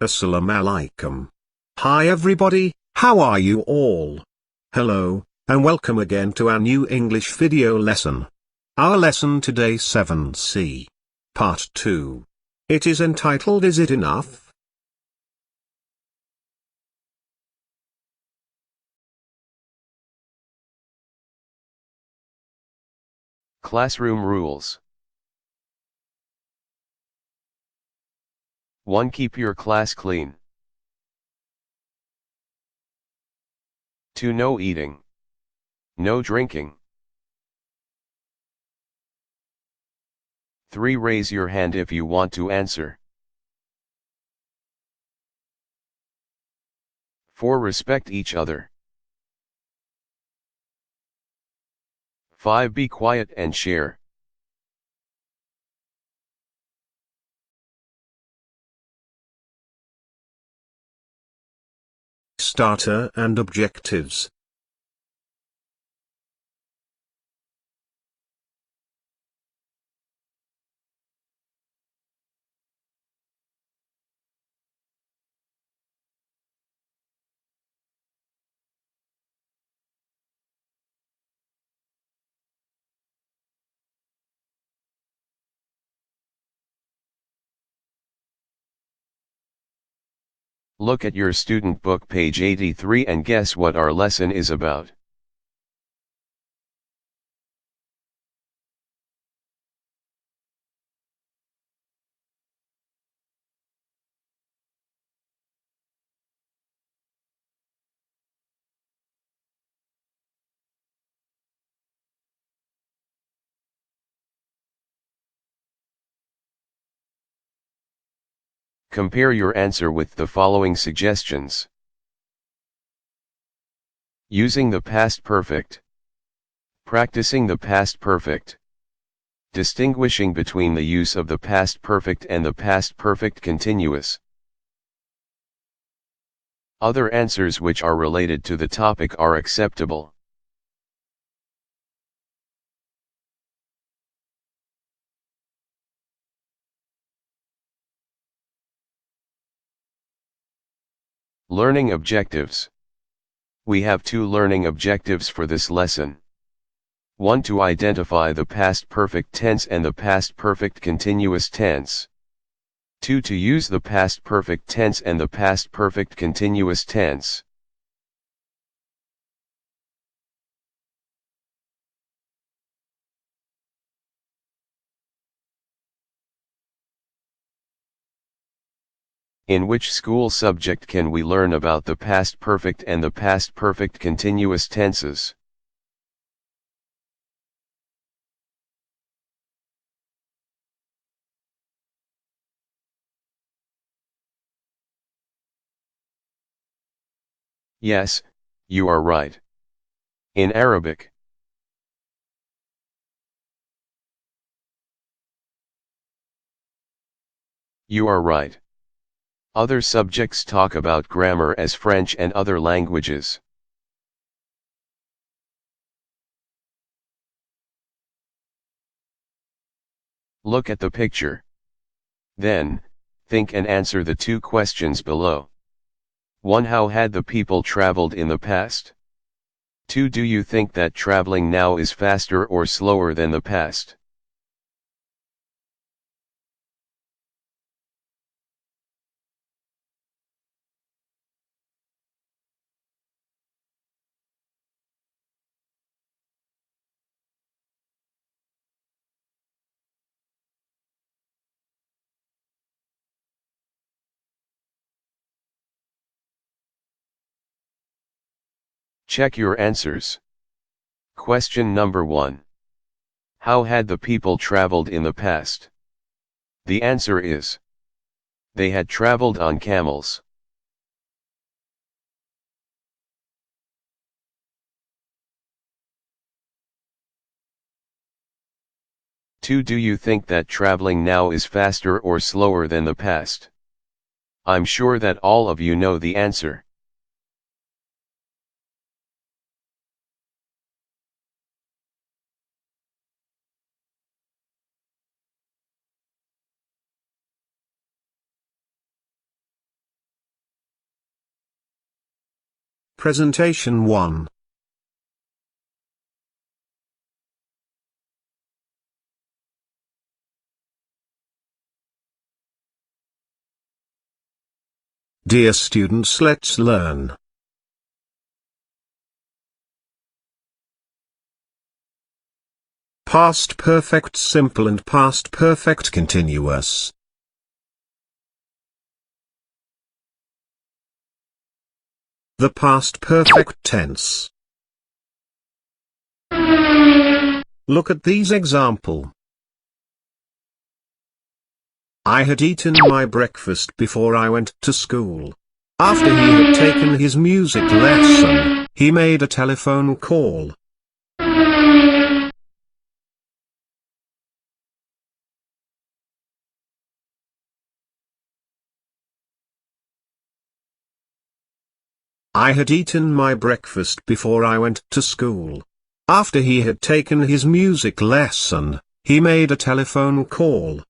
Assalamu alaikum. Hi everybody, how are you all? Hello, and welcome again to our new English video lesson. Our lesson today 7C. Part 2. It is entitled Is It Enough? Classroom rules. 1. Keep your class clean. 2. No eating. No drinking. 3. Raise your hand if you want to answer. 4. Respect each other. 5. Be quiet and share. Starter and objectives. Look at your student book page 83 and guess what our lesson is about. Compare your answer with the following suggestions. Using the past perfect. Practicing the past perfect. Distinguishing between the use of the past perfect and the past perfect continuous. Other answers which are related to the topic are acceptable. Learning objectives. We have 2 learning objectives for this lesson. 1. To identify the past perfect tense and the past perfect continuous tense. 2. To use the past perfect tense and the past perfect continuous tense. In which school subject can we learn about the past perfect and the past perfect continuous tenses? Yes, you are right. In Arabic. You are right. Other subjects talk about grammar as French and other languages. Look at the picture. Then, think and answer the 2 questions below. 1. How had the people traveled in the past? 2. Do you think that traveling now is faster or slower than the past? Check your answers. Question number 1. How had the people traveled in the past? The answer is: they had traveled on camels. Two. Do you think that traveling now is faster or slower than the past? I'm sure that all of you know the answer. Presentation 1. Dear students, let's learn. Past perfect simple and past perfect continuous. The past perfect tense. Look at these example. I had eaten my breakfast before I went to school. After he had taken his music lesson, he made a telephone call. I had eaten my breakfast before I went to school. After he had taken his music lesson, he made a telephone call.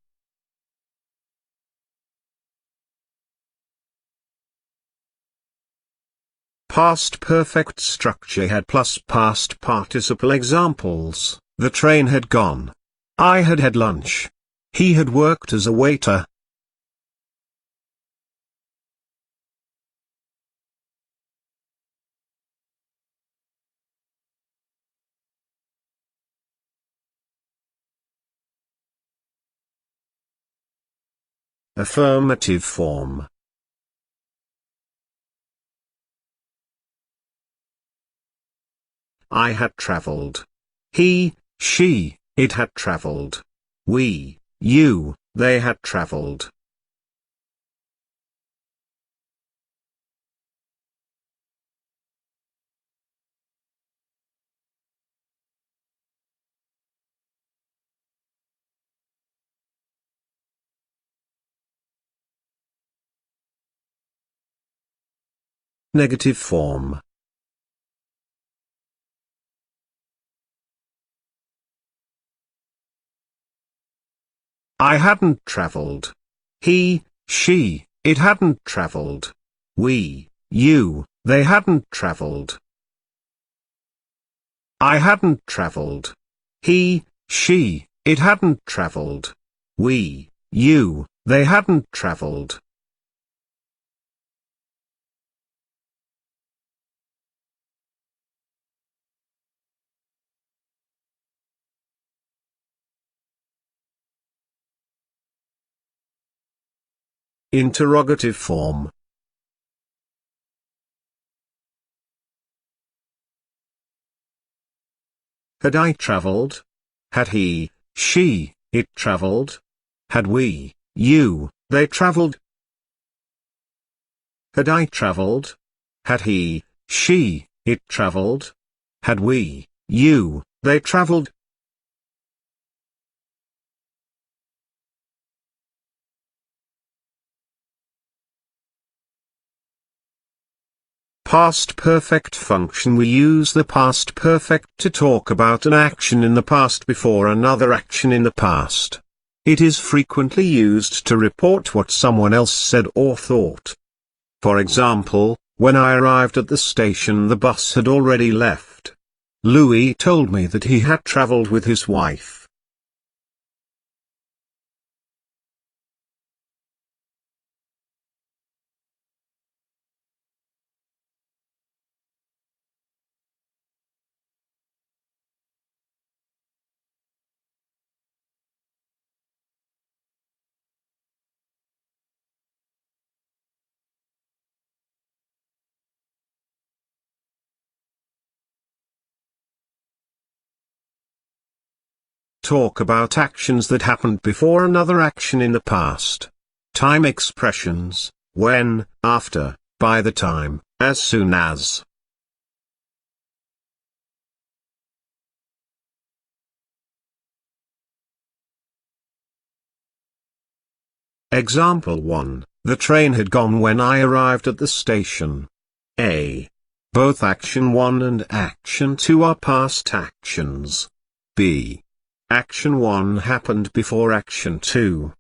Past perfect structure had plus past participle examples. The train had gone. I had had lunch. He had worked as a waiter. Affirmative form. I had traveled. He, she, it had traveled. We, you, they had traveled. Negative form. I hadn't traveled. He, she, it hadn't traveled. We, you, they hadn't traveled. I hadn't traveled. He, she, it hadn't traveled. We, you, they hadn't traveled. Interrogative form. Had I traveled? Had he, she, it traveled? Had we, you, they traveled? Had I traveled? Had he, she, it traveled? Had we, you, they traveled? Past perfect function. We use the past perfect to talk about an action in the past before another action in the past. It is frequently used to report what someone else said or thought. For example, when I arrived at the station, the bus had already left. Louis told me that he had traveled with his wife. Talk about actions that happened before another action in the past. Time expressions: when, after, by the time, as soon as. Example 1. The train had gone when I arrived at the station. A. Both action 1 and action 2 are past actions. B. Action 1 happened before action 2.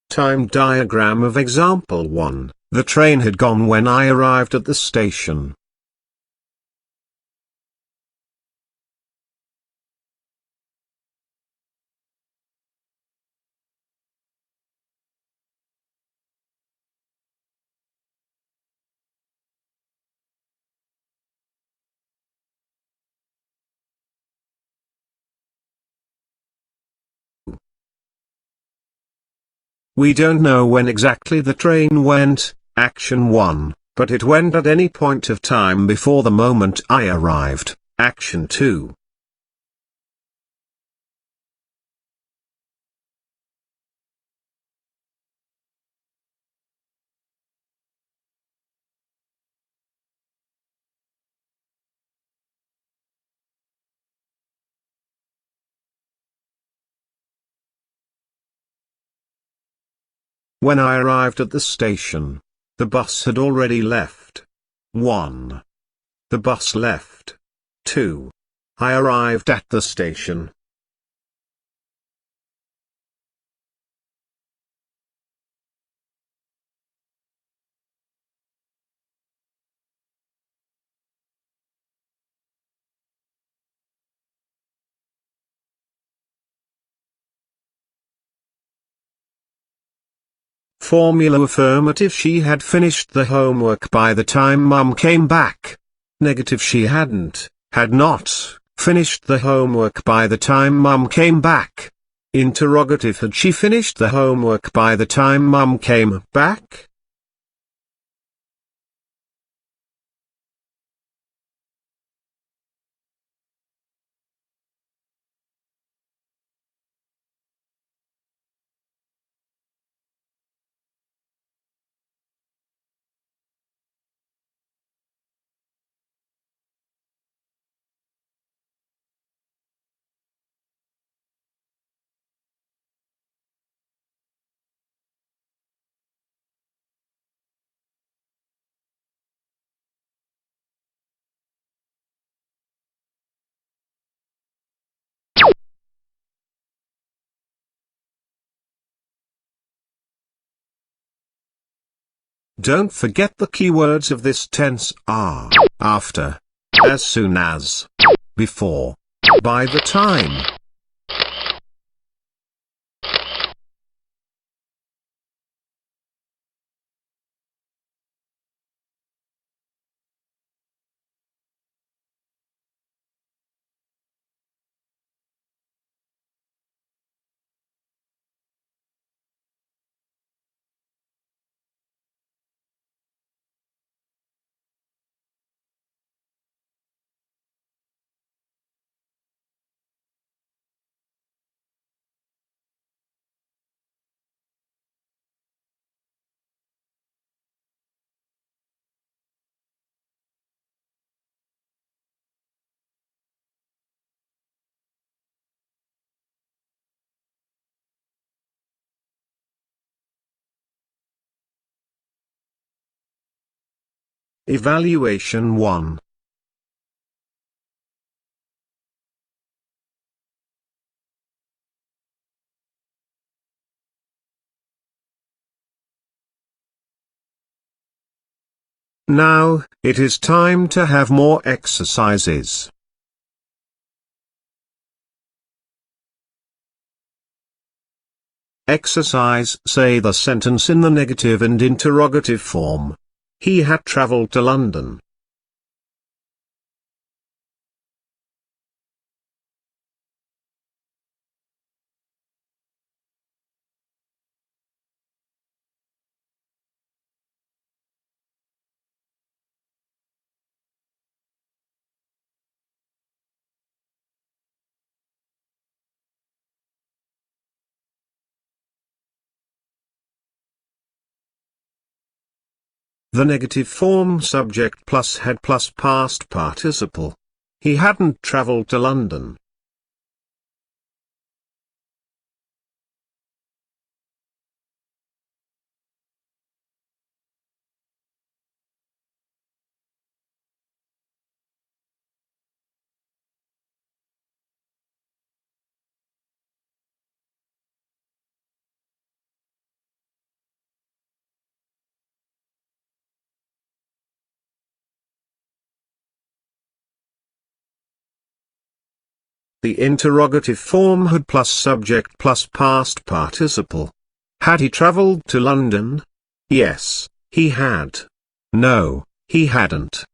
Time diagram of example 1. The train had gone when I arrived at the station. We don't know when exactly the train went, action 1, but it went at any point of time before the moment I arrived, action 2. When I arrived at the station, the bus had already left. 1. The bus left. 2. I arrived at the station. Formula affirmative: she had finished the homework by the time Mum came back. Negative: she had not finished the homework by the time Mum came back. Interrogative: had she finished the homework by the time Mum came back? Don't forget the keywords of this tense are after, as soon as, before, by the time. Evaluation 1. Now, it is time to have more exercises. Exercise: say the sentence in the negative and interrogative form. He had traveled to London. The negative form: subject plus had plus past participle. He hadn't traveled to London. The interrogative form had plus subject plus past participle. Had he travelled to London? Yes, he had. No, he hadn't.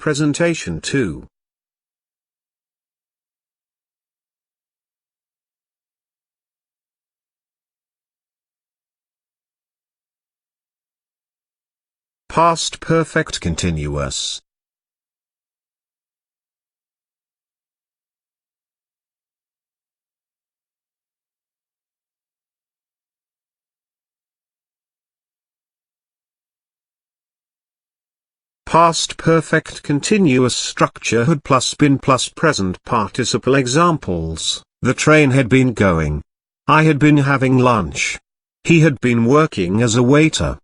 Presentation 2. Past perfect continuous. Past perfect continuous structure had plus been plus present participle examples. The train had been going. I had been having lunch. He had been working as a waiter.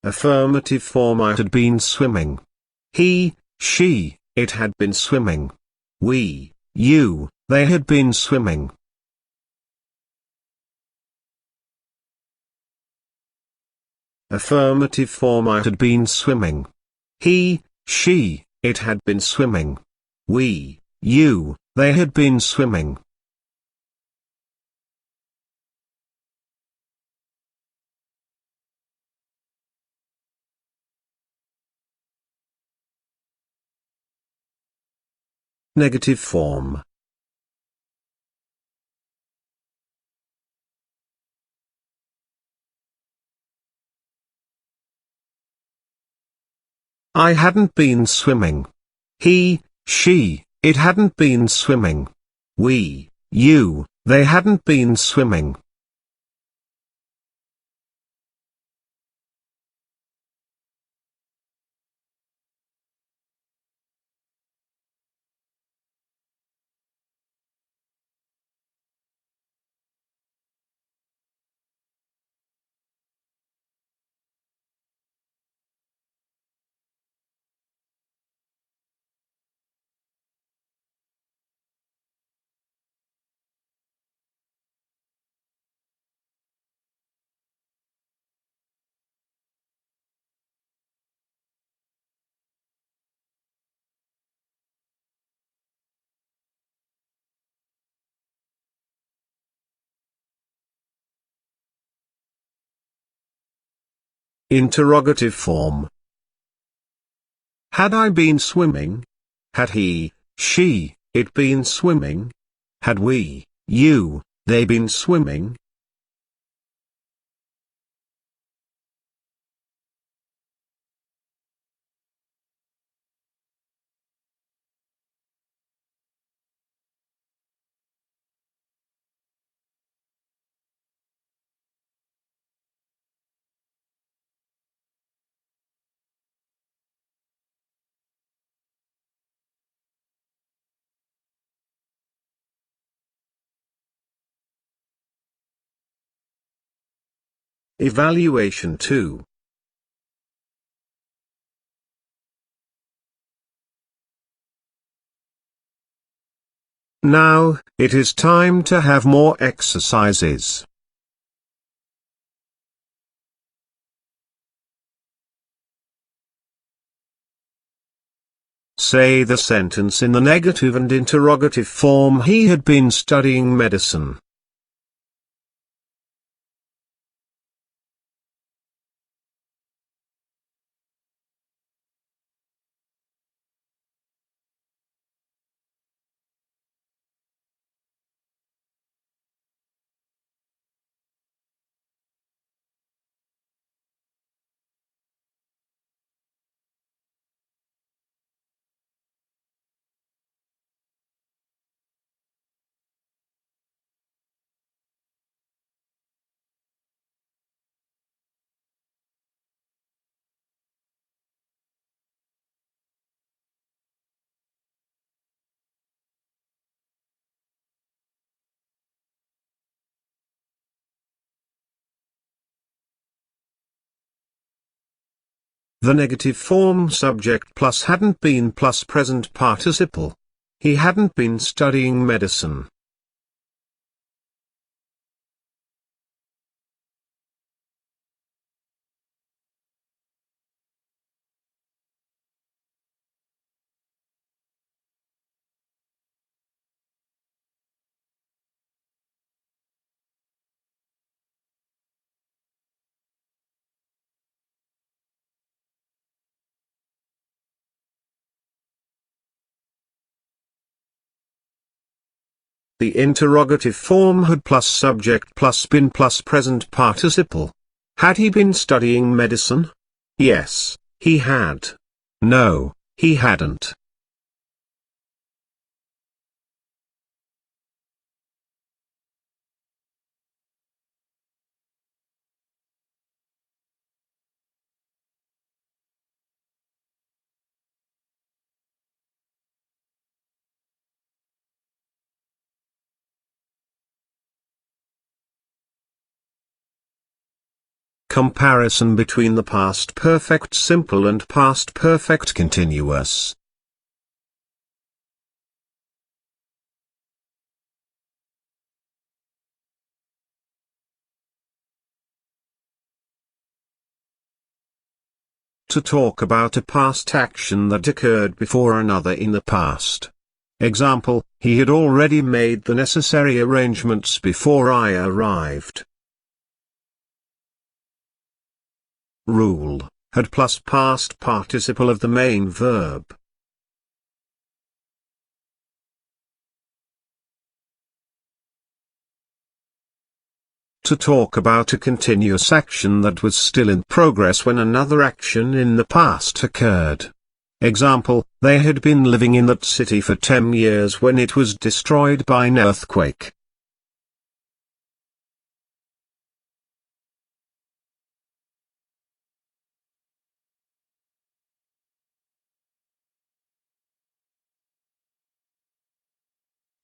Affirmative form: I had been swimming. He, she, it had been swimming. We, you, they had been swimming. Affirmative form: I had been swimming. He, she, it had been swimming. We, you, they had been swimming. Negative form. I hadn't been swimming. He, she, it hadn't been swimming. We, you, they hadn't been swimming. Interrogative form. Had I been swimming? Had he, she, it been swimming? Had we, you, they been swimming? Evaluation 2. Now, it is time to have more exercises. Say the sentence in the negative and interrogative form. He had been studying medicine. The negative form subject plus hadn't been plus present participle. He hadn't been studying medicine. The interrogative form had plus subject plus been plus present participle. Had he been studying medicine? Yes, he had. No, he hadn't. Comparison between the past perfect simple and past perfect continuous. To talk about a past action that occurred before another in the past. Example, he had already made the necessary arrangements before I arrived. Rule, had plus past participle of the main verb. To talk about a continuous action that was still in progress when another action in the past occurred. Example, they had been living in that city for 10 years when it was destroyed by an earthquake.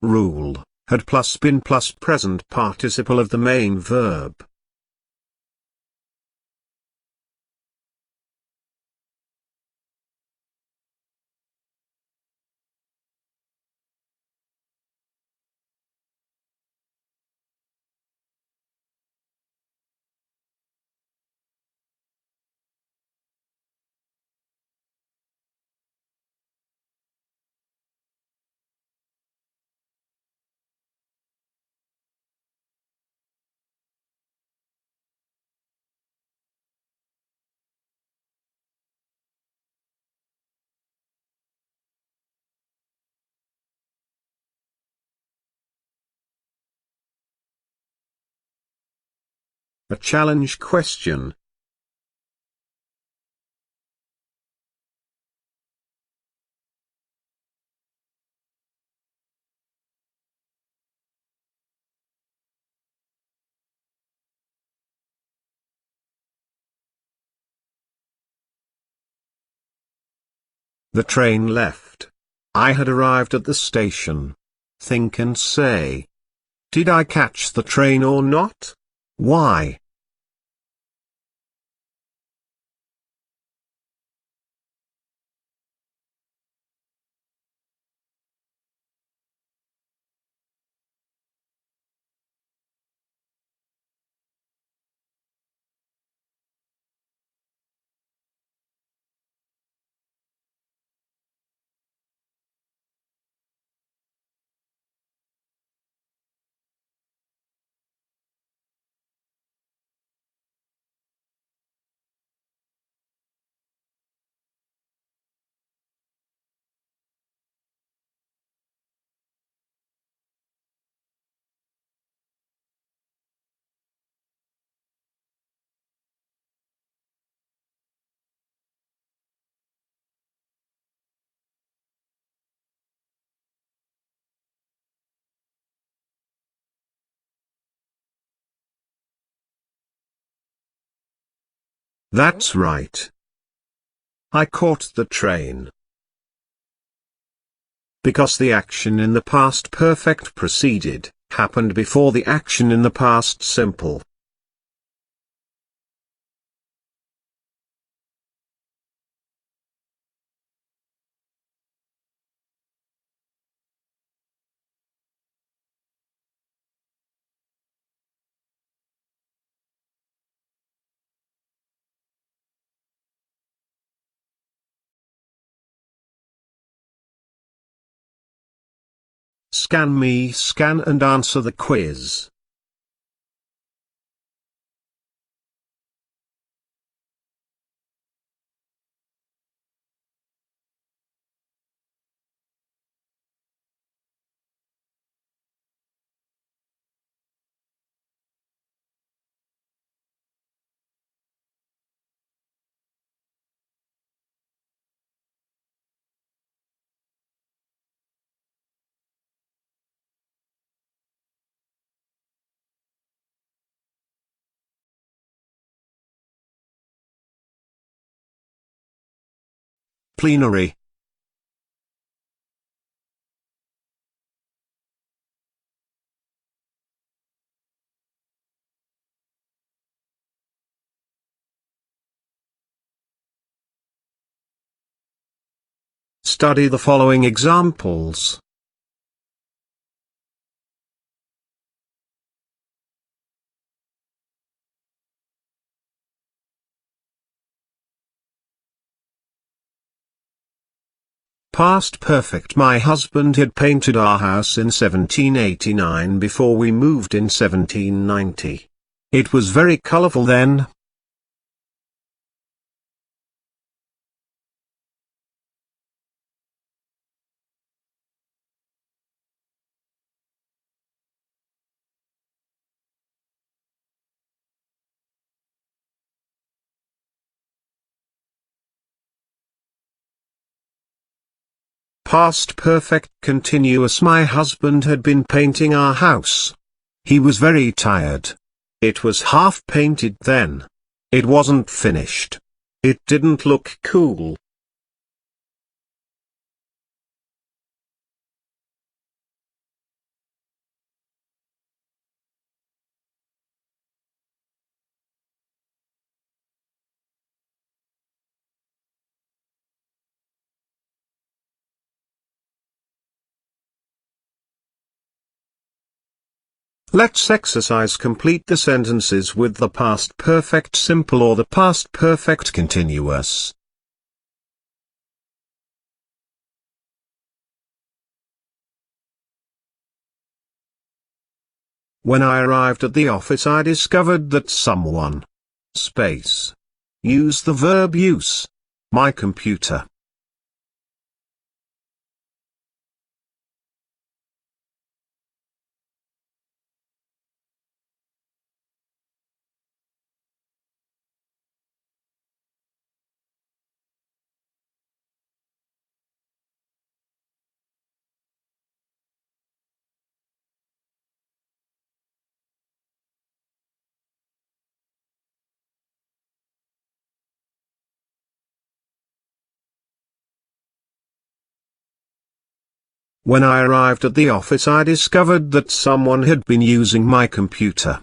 Rule, had plus been plus present participle of the main verb. A challenge question. The train left. I had arrived at the station. Think and say. Did I catch the train or not? Why? That's right. I caught the train. Because the action in the past perfect preceded, happened before the action in the past simple. scan me scan and answer the quiz. Plenary. Study the following examples. Past perfect. My husband had painted our house in 1789 before we moved in 1790. It was very colorful then. Past perfect continuous. My husband had been painting our house. He was very tired. It was half painted then. It wasn't finished. It didn't look cool. Let's exercise. Complete the sentences with the past perfect simple or the past perfect continuous. When I arrived at the office, I discovered that someone use the verb use my computer. When I arrived at the office, I discovered that someone had been using my computer.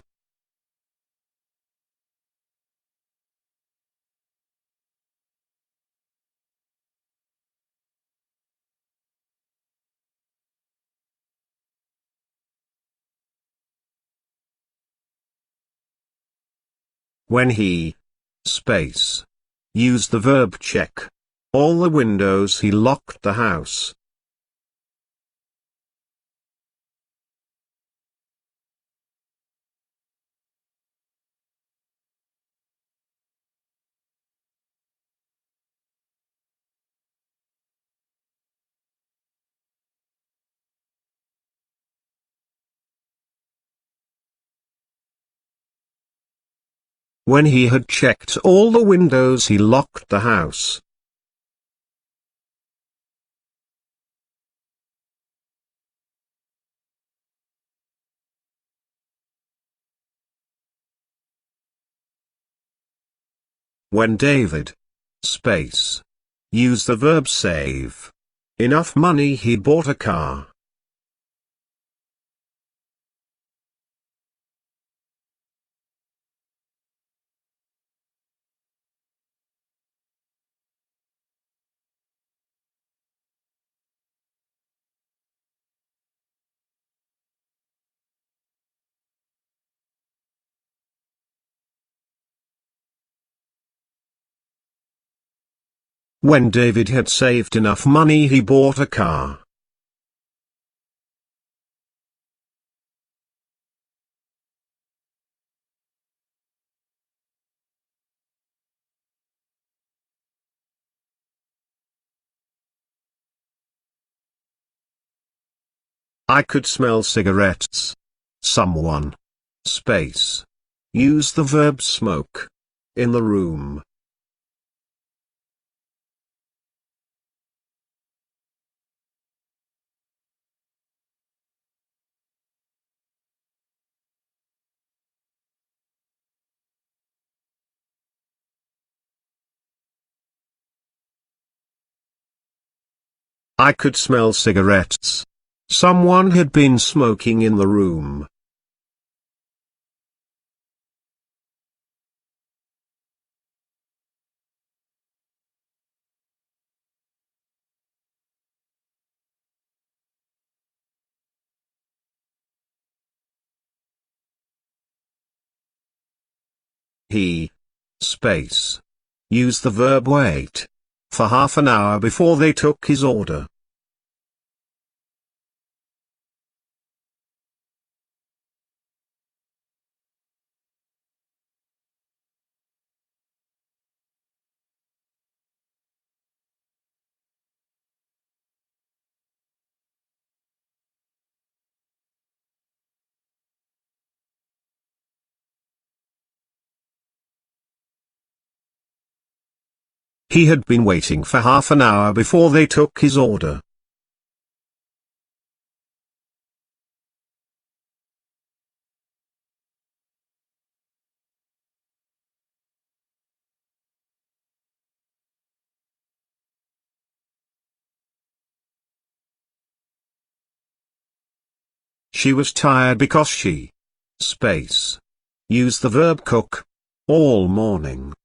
When he used the verb check all the windows, he locked the house. When he had checked all the windows, he locked the house. When David used the verb save enough money, he bought a car. When David had saved enough money, he bought a car. I could smell cigarettes. Someone. Space. Use the verb smoke. In the room. I could smell cigarettes. Someone had been smoking in the room. He. Space. Use the verb wait. For half an hour before they took his order. He had been waiting for half an hour before they took his order. She was tired because she. Space. Use the verb cook. All morning.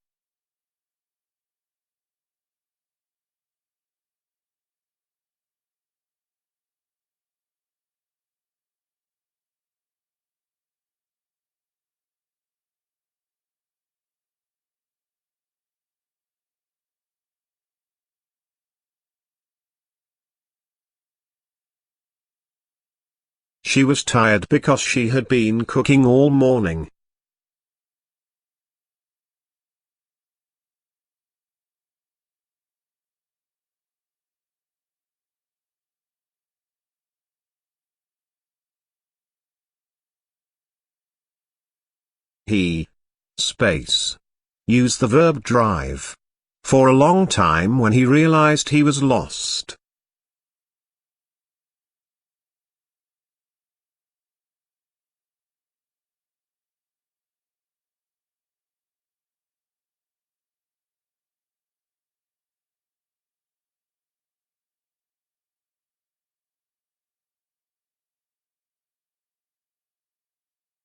She was tired because she had been cooking all morning. He. Space. Use the verb drive. For a long time when he realized he was lost.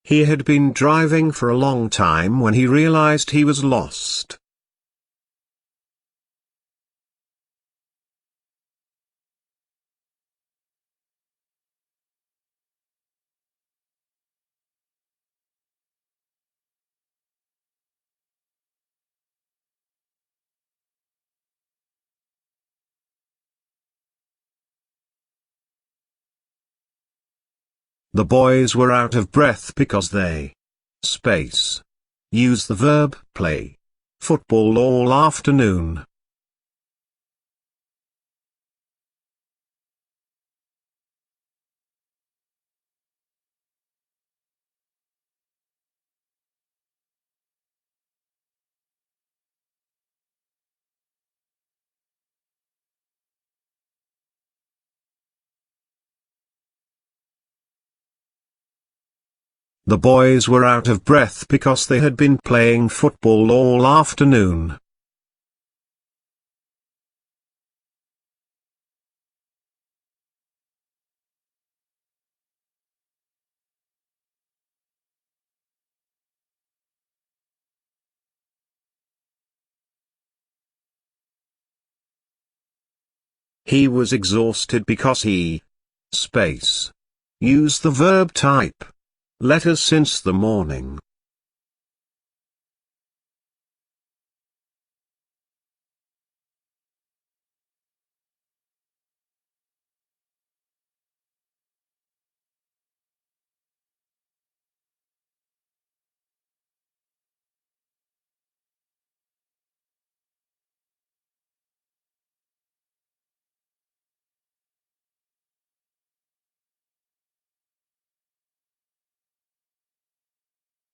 He had been driving for a long time when he realized he was lost. The boys were out of breath because they. Space. Use the verb play. Football all afternoon. The boys were out of breath because they had been playing football all afternoon. He was exhausted because he. Space. Use the verb type. Letters since the morning.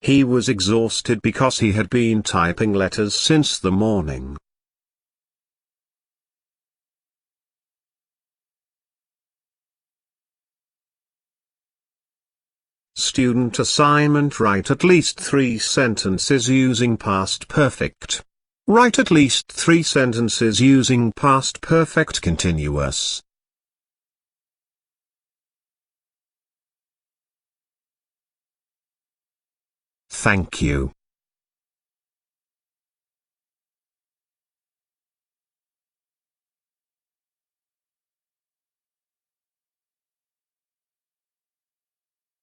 He was exhausted because he had been typing letters since the morning. Student assignment: write at least 3 sentences using past perfect. Write at least 3 sentences using past perfect continuous. Thank you.